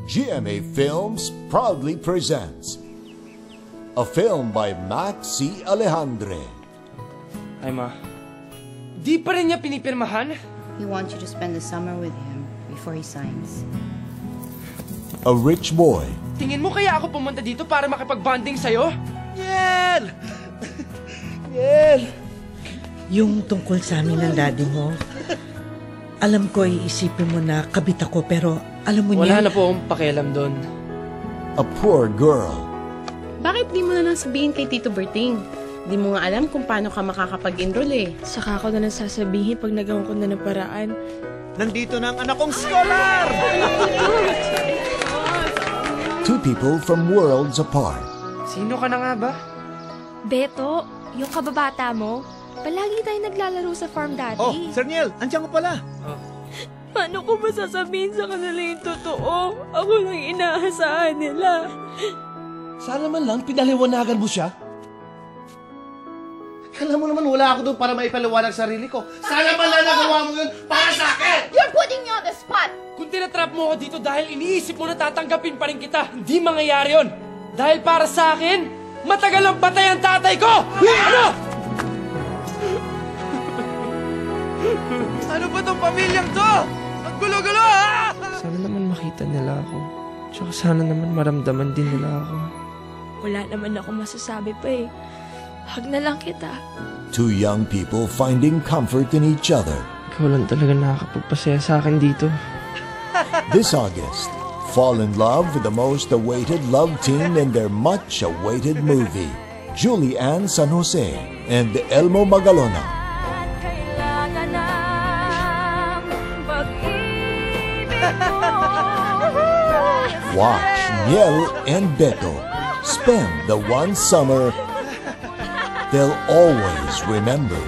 GMA Films proudly presents a film by Max C. Alejandre. Ay, Ma. Di pa rin niya pinipirmahan? He wants you to spend the summer with him before he signs. A rich boy. Tingin mo kaya ako pumunta dito para makipag-bonding sa'yo? Yel! Yel! Yung tungkol sa amin ng daddy mo, alam ko iisipin mo na kabit ako, pero alam mo niya... Wala na po akong pakialam doon. A poor girl. Bakit di mo na lang sabihin kay Tito Berting? Di mo nga alam kung paano ka makakapag-enroll eh. Saka ako na lang sasabihin pag nagawa ko na ng paraan. Nandito na ang anak kong scholar! Two people from worlds apart. Sino ka na nga ba? Beto, yung kababata mo, palagi tayo naglalaro sa farm dati. Oh, Sir Niel, andiyan ko pala. Paano ko masasabihin sa kanila yung totoo? Ako lang inaasahan nila. Sana man lang pinaliwanagan mo siya. Alam mo naman, wala ako doon para maipaliwanag sarili ko. Sana man lang nagawa mo yun para sa akin! You're putting me on the spot! Kung tinatrap mo ako dito dahil iniisip mo na tatanggapin pa rin kita, hindi mangyayari yun. Dahil para sa akin, matagal ang patay ang tatay ko! Ano? Ano ba tong pamilyang to? Ang gulo-gulo, ha? Sana naman makita nila ako. Tsaka sana naman maramdaman din nila ako. Wala naman ako masasabi pa eh. Hug na lang kita. Two young people finding comfort in each other. Ikaw lang talaga nakakapagpasaya sa akin dito. This August, fall in love with the most awaited love team in their much-awaited movie, Julie Ann San Jose and Elmo Magalona. Watch Niel and Beto spend the one summer they'll always remember.